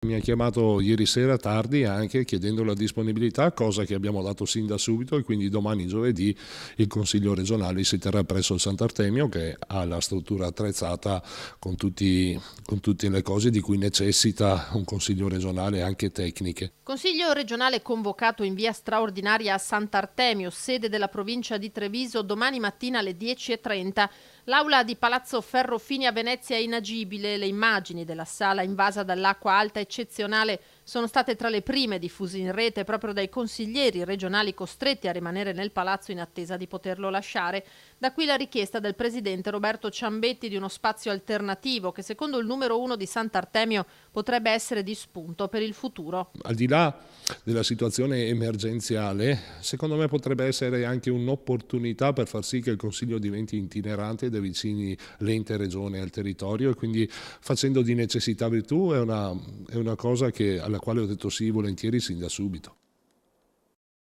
Mi ha chiamato ieri sera tardi anche chiedendo la disponibilità, cosa che abbiamo dato sin da subito, e quindi domani giovedì il Consiglio regionale si terrà presso il Sant'Artemio, che ha la struttura attrezzata con tutte le cose di cui necessita un Consiglio regionale, anche tecniche. Consiglio regionale convocato in via straordinaria a Sant'Artemio, sede della provincia di Treviso, domani mattina alle 10:30. L'aula di Palazzo Ferrofini a Venezia è inagibile. Le immagini della sala invasa dall'acqua alta eccezionale sono state tra le prime diffuse in rete proprio dai consiglieri regionali costretti a rimanere nel palazzo in attesa di poterlo lasciare. Da qui la richiesta del presidente Roberto Ciambetti di uno spazio alternativo che secondo il numero 1 di Sant'Artemio potrebbe essere di spunto per il futuro. Al di là della situazione emergenziale, secondo me potrebbe essere anche un'opportunità per far sì che il Consiglio diventi itinerante da vicini l'ente regione al territorio, e quindi facendo di necessità virtù è una cosa alla quale ho detto sì volentieri sin da subito.